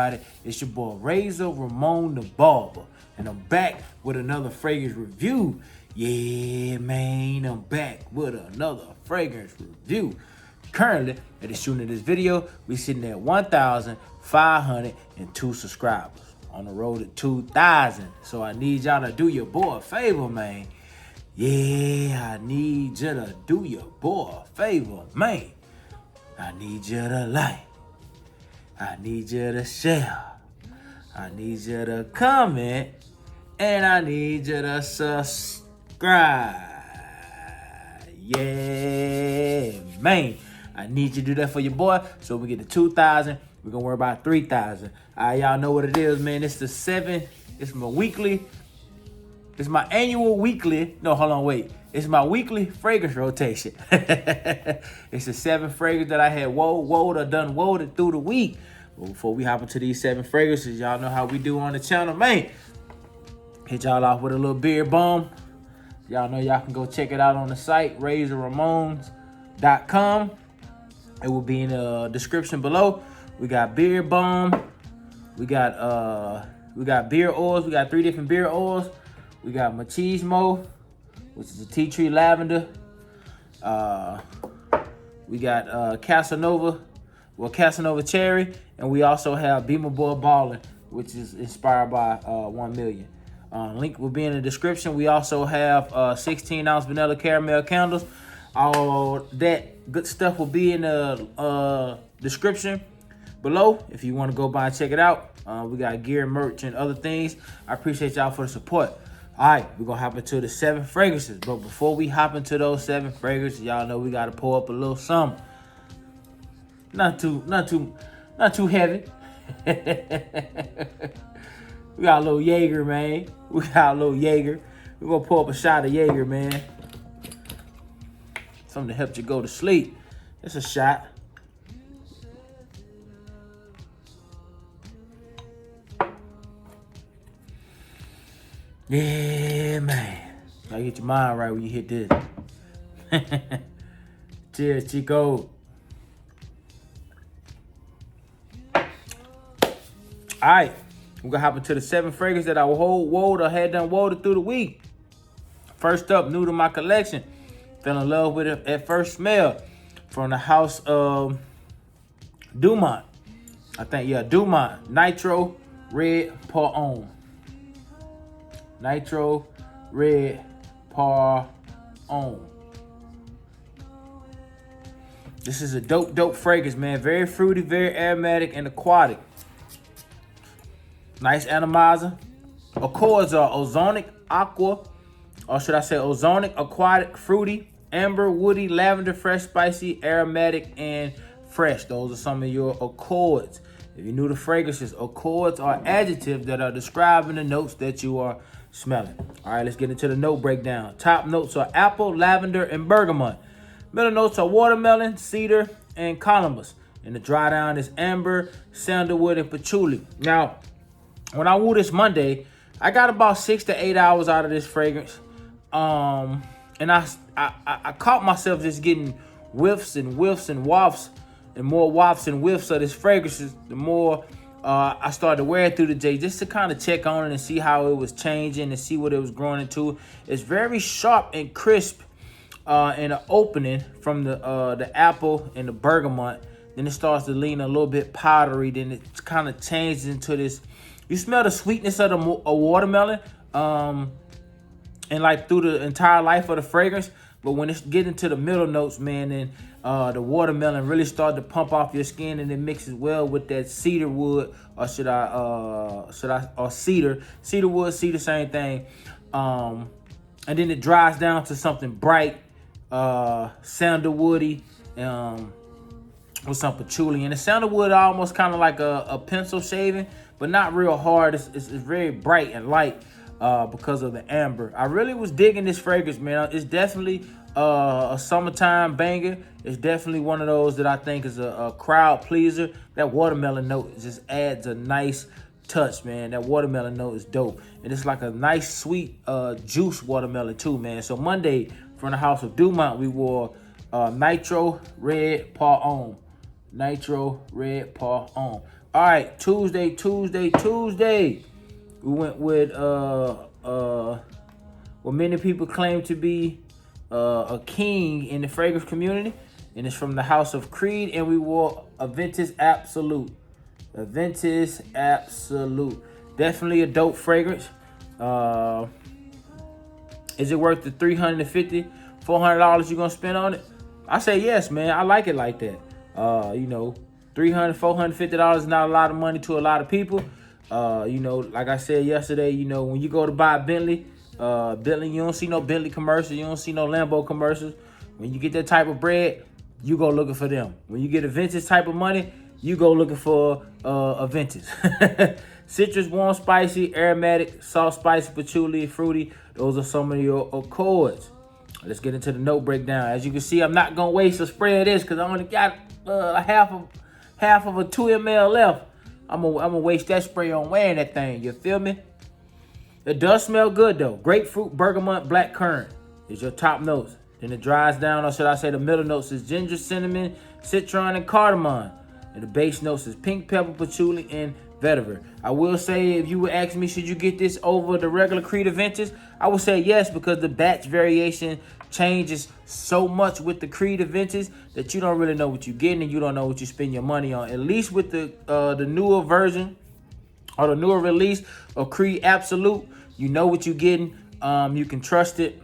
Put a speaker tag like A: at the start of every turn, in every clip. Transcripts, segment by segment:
A: everybody? It's your boy Razor Ramon the Barber, and I'm back with another fragrance review. Yeah, man, I'm back with another fragrance review. Currently, at the shooting of this video, we sitting at 1,502 subscribers. On the road to 2,000. So I need y'all to do your boy a favor, man. Yeah, I need you to do your boy a favor, man. I need you to like. I need you to share. I need you to comment. And I need you to subscribe. Yeah, man. I need you to do that for your boy. So we get to 2,000. We're going to worry about 3,000. Y'all know what it is, man. It's the 7. It's my weekly. It's my annual weekly. No, hold on, wait. It's my weekly fragrance rotation. It's the 7 fragrances that I had woed through the week. But before we hop into these 7 fragrances, y'all know how we do on the channel, man. Hit y'all off with a little beard balm. Y'all know y'all can go check it out on the site, razorramones.com. It will be in the description below. We got beard balm. We got beard oils. We got 3 different beard oils. We got machismo, which is a tea tree lavender. We got Casanova cherry, and we also have Beamer Boy Ballin', which is inspired by 1 Million. Link will be in the description. We also have 16-ounce vanilla caramel candles. All that good stuff will be in the description below if you want to go by and check it out. We got gear, merch, and other things. I appreciate y'all for the support. All right, we're going to hop into the 7 fragrances. But before we hop into those 7 fragrances, y'all know we got to pour up a little something. Not too heavy. We got a little Jaeger, man. We got a little Jaeger. We're going to pour up a shot of Jaeger, man. Something to help you go to sleep. It's a shot. Yeah, man. Gotta get your mind right when you hit this. Cheers, Chico. All right, we're gonna hop into the 7 fragrances that I had done woed through the week. First up, new to my collection. Fell in love with it at first smell. From the house of Dumont. I think, yeah, Dumont. Nitro Red Par Homme. Nitro Red Par Homme. This is a dope fragrance, man. Very fruity, very aromatic, and aquatic. Nice atomizer. Accords are ozonic, aqua, or should I say ozonic, aquatic, fruity, amber, woody, lavender, fresh, spicy, aromatic, and fresh. Those are some of your accords. If you're new to fragrances, accords are adjectives that are describing the notes that you are smelling. All right, let's get into the note breakdown. Top notes are apple, lavender, and bergamot. Middle notes are watermelon, cedar, and calamus. And the dry down is amber, sandalwood, and patchouli. Now, when I wore this Monday, I got about 6 to 8 hours out of this fragrance. And I caught myself just getting whiffs and wafts, and more wafts and whiffs of this fragrances. The more I started to wear it through the day, just to kind of check on it and see how it was changing and see what it was growing into. It's very sharp and crisp in the opening from the apple and the bergamot. Then it starts to lean a little bit powdery. Then it kind of changes into this. You smell the sweetness of a watermelon, and like through the entire life of the fragrance. But when it's getting to the middle notes, man, then the watermelon really started to pump off your skin, and it mixes well with that cedar wood, or cedar wood, cedar, same thing. And then it dries down to something bright, sandalwoody, with some patchouli. And the sandalwood almost kind of like a pencil shaving, but not real hard. It's very bright and light because of the amber. I really was digging this fragrance, man. It's definitely a summertime banger. It's definitely one of those that I think is a crowd pleaser. That watermelon note just adds a nice touch, man. That watermelon note is dope. And it's like a nice, sweet juice watermelon too, man. So Monday, from the house of Dumont, we wore Nitro Red Par Homme. Nitro Red Par Homme. All right, Tuesday. We went with what many people claim to be a king in the fragrance community, and it's from the house of Creed, and we wore Aventus Absolute. Aventus Absolute. Definitely a dope fragrance. Is it worth the $350, $400 you're gonna spend on it? I say yes, man. I like it like that. $300, $450 is not a lot of money to a lot of people. Like I said yesterday, when you go to buy a Bentley, you don't see no Bentley commercials, you don't see no Lambo commercials. When you get that type of bread, you go looking for them. When you get a vintage type of money, you go looking for a vintage. Citrus, warm, spicy, aromatic, soft, spicy, patchouli, fruity. Those are some of your accords. Let's get into the note breakdown. As you can see, I'm not gonna waste a spray of this because I only got half of a 2 ml left. I'm gonna waste that spray on wearing that thing. You feel me? It does smell good though. Grapefruit, bergamot, black currant is your top notes. Then it dries down, or should I say the middle notes is ginger, cinnamon, citron, and cardamom. And the base notes is pink pepper, patchouli, and vetiver. I will say, if you would ask me, should you get this over the regular Creed Aventus? I would say yes, because the batch variation changes so much with the Creed Aventus that you don't really know what you're getting, and you don't know what you spend your money on. At least with the newer version or the newer release of Creed Absolute, you know what you're getting. You can trust it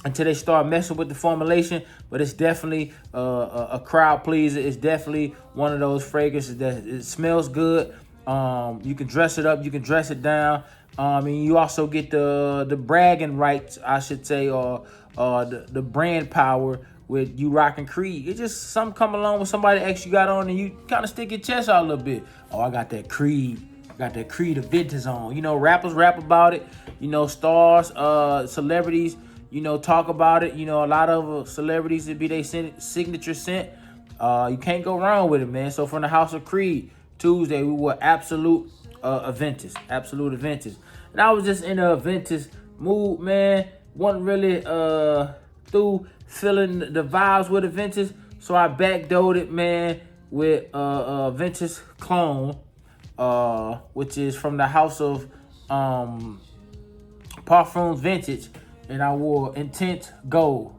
A: until they start messing with the formulation, but it's definitely a crowd pleaser. It's definitely one of those fragrances that it smells good. You can dress it up, you can dress it down. And you also get the bragging rights, I should say, or the brand power with you rocking Creed. It's just something come along with somebody else you got on, and you kind of stick your chest out a little bit. Oh, I got that Creed. Got that Creed Aventus on. Rappers rap about it. Stars, celebrities, talk about it. A lot of celebrities, it be their signature scent. You can't go wrong with it, man. So from the house of Creed, Tuesday, we were Absolute Aventus. Absolute Aventus. And I was just in a Aventus mood, man. Wasn't really through feeling the vibes with Aventus. So I backdoored it, man, with Aventus Clone, which is from the house of Parfums Vintage. And I wore Intense Gold.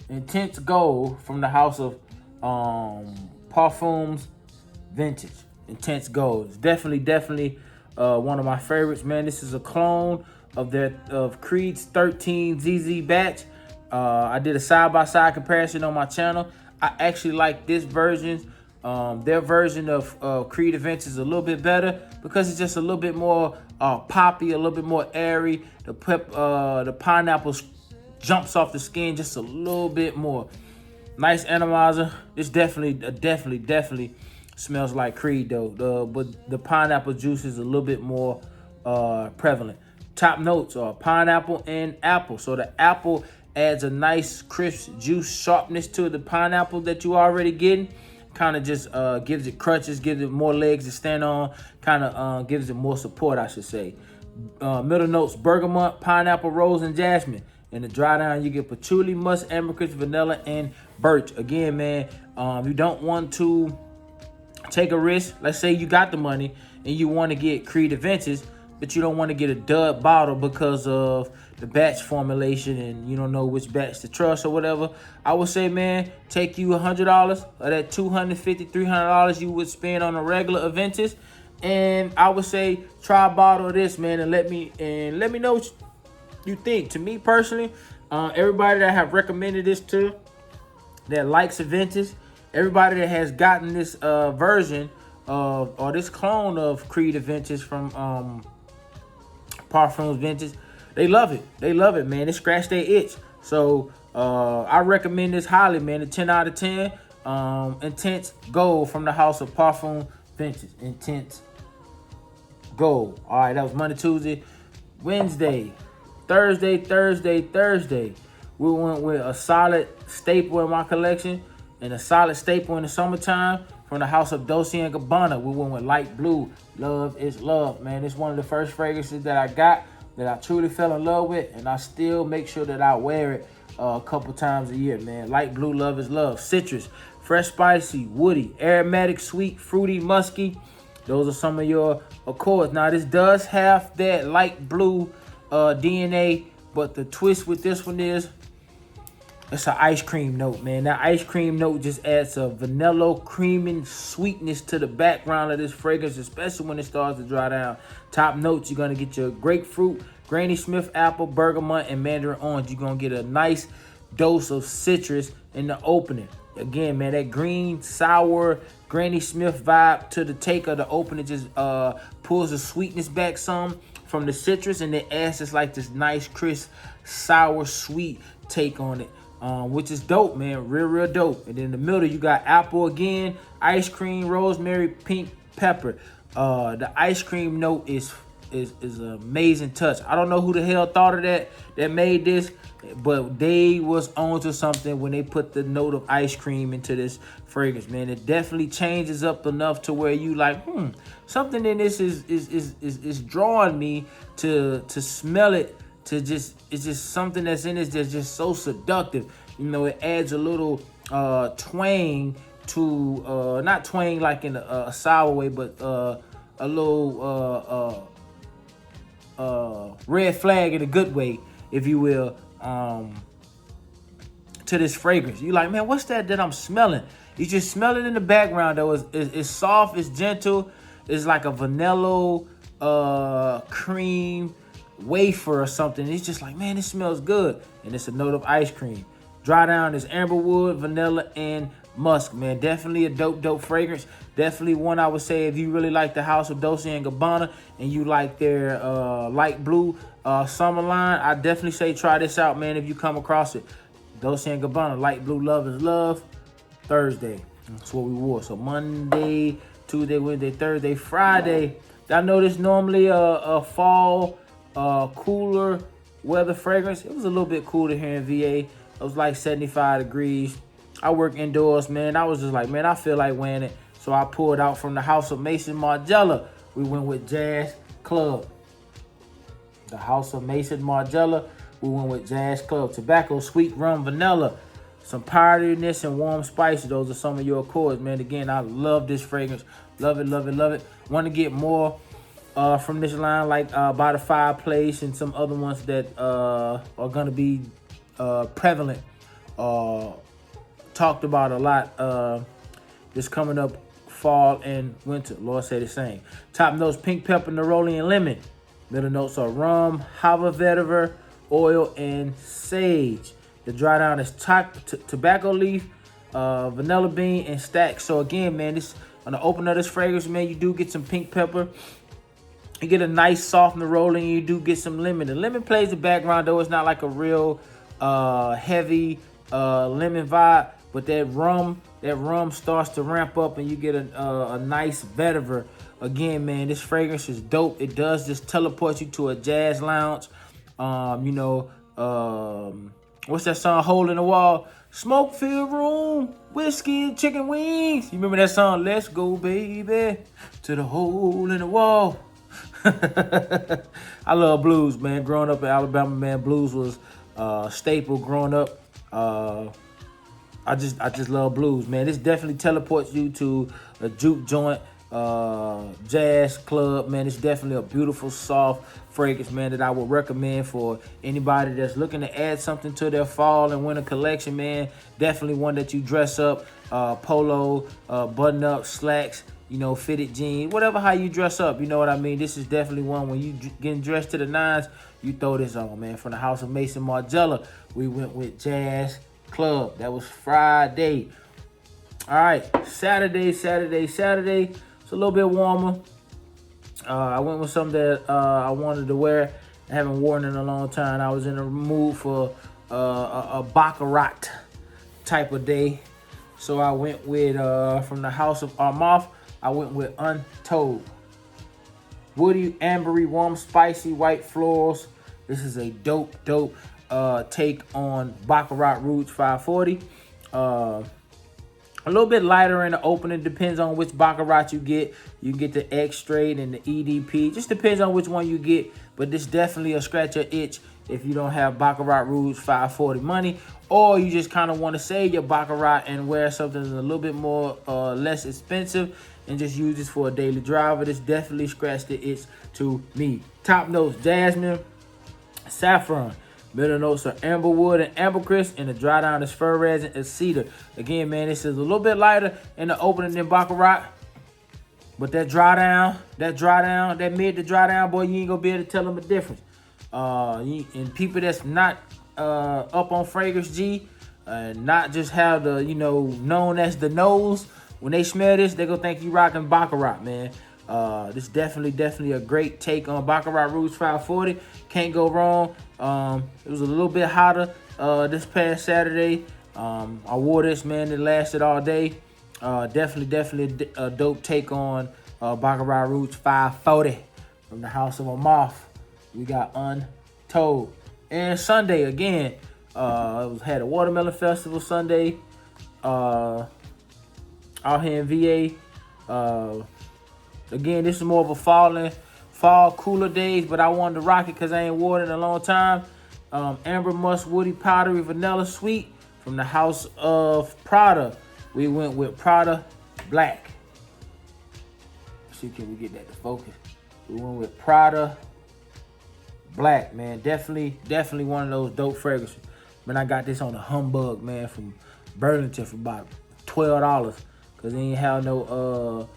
A: Intense Gold from the house of Parfums Vintage. Intense Gold. It's definitely one of my favorites, man. This is a clone of Creed's 13 ZZ batch. I did a side-by-side comparison on my channel. I actually like this version. Their version of Creed Aventus is a little bit better because it's just a little bit more poppy, a little bit more airy. The pineapple jumps off the skin just a little bit more. Nice atomizer. This definitely smells like Creed though. But the pineapple juice is a little bit more prevalent. Top notes are pineapple and apple. So the apple adds a nice crisp juice sharpness to the pineapple that you already getting. Kind of just gives it crunches, gives it more legs to stand on, kind of gives it more support, I should say. Middle notes, bergamot, pineapple, rose, and jasmine. In the dry down, you get patchouli, musk, ambergris, vanilla, and birch. Again, man, you don't want to take a risk. Let's say you got the money and you want to get Creed Aventus, but you don't want to get a dud bottle because of the batch formulation and you don't know which batch to trust or whatever. I would say, man, take you $100 or that $250, $300 you would spend on a regular Aventus, and I would say try a bottle of this, man, and let me know what you think. To me personally, everybody that I have recommended this to that likes Aventus, everybody that has gotten this version of or this clone of Creed Aventus from Parfums Vintage, they love it. They love it, man. It scratched their itch. So I recommend this highly, man. A 10 out of 10. Intense Gold from the house of Parfum Vintage. Intense Gold. All right, that was Monday, Tuesday, Wednesday, Thursday. We went with a solid staple in my collection and a solid staple in the summertime from the house of Dolce & Gabbana. We went with Light Blue. Love is love, man. It's one of the first fragrances that I got that I truly fell in love with, and I still make sure that I wear it a couple times a year, man. Light Blue, love is love. Citrus, fresh, spicy, woody, aromatic, sweet, fruity, musky. Those are some of your Accords. Now, this does have that light blue DNA, but the twist with this one is it's an ice cream note, man. That ice cream note just adds a vanilla creaming sweetness to the background of this fragrance, especially when it starts to dry down. Top notes, you're going to get your grapefruit, Granny Smith apple, bergamot, and mandarin orange. You're going to get a nice dose of citrus in the opening. Again, man, that green, sour, Granny Smith vibe to the take of the opening just pulls the sweetness back some from the citrus, and it adds just like this nice, crisp, sour, sweet take on it. Which is dope, man. Real dope. And then in the middle, you got apple again, ice cream, rosemary, pink pepper. The ice cream note is an amazing touch. I don't know who the hell thought of that made this, but they was onto something when they put the note of ice cream into this fragrance, man. It definitely changes up enough to where you like, something in this is drawing me to smell it. It's just something that's in this that's just so seductive. You know, it adds a little twang to, not twang like in a sour way, but a little red flag in a good way, if you will, to this fragrance. You like, man, what's that I'm smelling? You just smell it in the background, though. It's soft, it's gentle. It's like a vanilla cream wafer or something. It's just like, man, it smells good. And it's a note of ice cream. Dry down is amberwood, vanilla, and musk, man. Definitely a dope fragrance. Definitely one I would say if you really like the House of Dolce & Gabbana and you like their light blue summer line, I definitely say try this out, man, if you come across it. Dolce & Gabbana, light blue, love is love. Thursday, that's what we wore. So Monday, Tuesday, Wednesday, Thursday, Friday. I know this normally a fall cooler weather fragrance. It was a little bit cooler here in VA. It was like 75 degrees. I work indoors, man. I was just like, man, I feel like wearing it. So I pulled out from the House of Mason Margiela. We went with Jazz Club. The House of Mason Margiela. We went with Jazz Club. Tobacco, sweet rum, vanilla. Some powderiness and warm spices. Those are some of your Accords, man. Again, I love this fragrance. Love it, love it, love it. Want to get more from this line, like By the Fireplace and some other ones that are going to be prevalent. Talked about a lot this coming up fall and winter. Lord say the same. Top notes, pink pepper, neroli, and lemon. Middle notes are rum, hava vetiver, oil, and sage. The dry down is tobacco leaf, vanilla bean, and stack. So again, man, this on the opener of this fragrance, man, you do get some pink pepper. You get a nice soft neroli, and you do get some lemon. The lemon plays the background, though. It's not like a real heavy lemon vibe, but that rum starts to ramp up, and you get a nice vetiver. Again, man, this fragrance is dope. It does just teleport you to a jazz lounge. What's that song, Hole in the Wall? Smoke-filled room, whiskey and chicken wings. You remember that song, Let's Go, Baby, to the hole in the wall. I love blues, man. Growing up in Alabama, man, blues was a staple growing up. I just love blues, man. This definitely teleports you to a juke joint, jazz club, man. It's definitely a beautiful, soft fragrance, man, that I would recommend for anybody that's looking to add something to their fall and winter collection, man. Definitely one that you dress up, polo, button up, slacks, you know, fitted jeans, whatever how you dress up, you know what I mean? This is definitely one when you getting dressed to the nines, you throw this on, man. From the House of Mason Margiela, we went with Jazz Club. That was Friday. All right, Saturday. It's a little bit warmer. I went with something that I wanted to wear. I haven't worn in a long time. I was in the mood for a baccarat type of day. So I went with, from the House of Armagh, I went with Untold Woody, ambery, warm, spicy, white florals. This is a dope take on Baccarat Rouge 540. A little bit lighter in the opening. Depends on which Baccarat you get. You can get the X straight and the EDP. Just depends on which one you get. But this definitely will scratch your itch if you don't have Baccarat Rouge 540 money. Or you just kind of want to save your Baccarat and wear something that's a little bit more less expensive. and just use this for a daily driver. This definitely scratched the itch to me. Top notes: jasmine, saffron. Middle notes are amberwood and ambercrest, and the dry down is fir resin and cedar. Again, man, this is a little bit lighter in the opening than Baccarat, but that mid to dry down, boy, you ain't gonna be able to tell them the difference. And people that's not up on Fragrance G, not just have the, known as the nose, when they smell this, they gonna think you rocking Baccarat, man. This definitely a great take on Baccarat Rouge 540. Can't go wrong. It was a little bit hotter this past Saturday. I wore this, man. It lasted all day. Definitely a dope take on Baccarat Rouge 540 from the House of a Moth. We got Untold. And Sunday again, had a watermelon festival Sunday out here in VA. Again, this is more of a fall cooler days, but I wanted to rock it because I ain't worn it in a long time. Amber Musk Woody Powdery Vanilla Sweet from the House of Prada. We went with Prada Black. Let's see, can we get that to focus? We went with Prada Black, man. Definitely one of those dope fragrances. Man, I got this on a humbug, man, from Burlington for about $12 because they ain't have no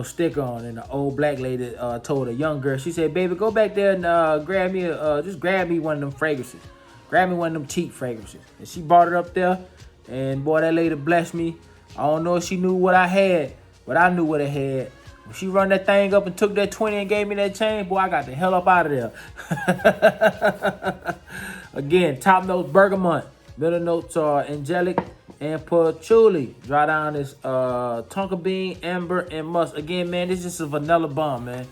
A: sticker on. And the old black lady told a young girl, she said, baby, go back there and grab me one of them fragrances. Grab me one of them cheap fragrances. And she brought it up there, and boy, that lady blessed me. I don't know if she knew what I had, but I knew what I had. When she run that thing up and took that 20 and gave me that chain, boy, I got the hell up out of there. Again, top notes, bergamot. Middle notes are angelic and patchouli. Dry down is tonka bean, amber, and musk. Again, man, this is just a vanilla bomb, man.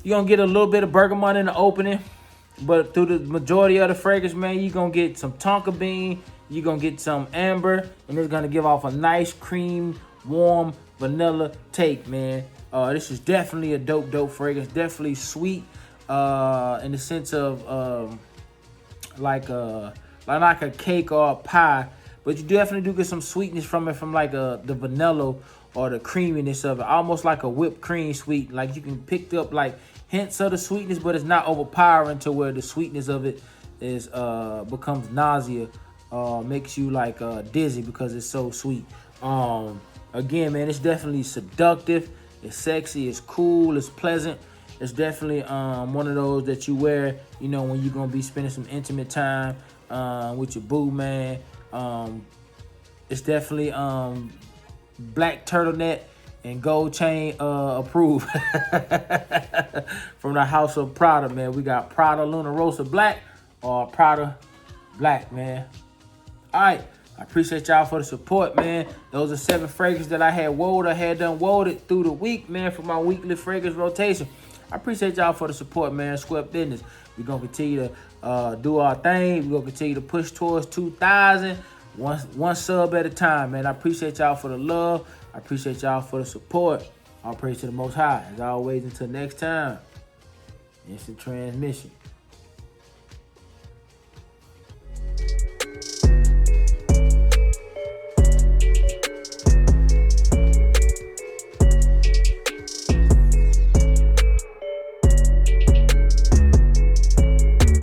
A: You're going to get a little bit of bergamot in the opening, but through the majority of the fragrance, man, you're going to get some tonka bean, you're going to get some amber, and it's going to give off a nice cream, warm vanilla take, man. This is definitely a dope fragrance. Definitely sweet in the sense of like a cake or a pie, but you definitely do get some sweetness from it, from like the vanilla or the creaminess of it, almost like a whipped cream sweet. Like you can pick up like hints of the sweetness, but it's not overpowering to where the sweetness of it is becomes nausea, makes you like dizzy because it's so sweet. Again, man, it's definitely seductive, it's sexy, it's cool, it's pleasant. It's definitely one of those that you wear, when you're gonna be spending some intimate time with your boo, man. It's definitely black turtleneck and gold chain approved from the House of Prada, man. We got Prada Luna Rosa Black or Prada Black, man. All right. I appreciate y'all for the support, man. Those are 7 fragrances that I had done woed through the week, man, for my weekly fragrance rotation. I appreciate y'all for the support, man. Square business. We're going to continue to do our thing. We're going to continue to push towards 2,000, one sub at a time, man. I appreciate y'all for the love. I appreciate y'all for the support. I'll praise to the Most High. As always, until next time, instant transmission.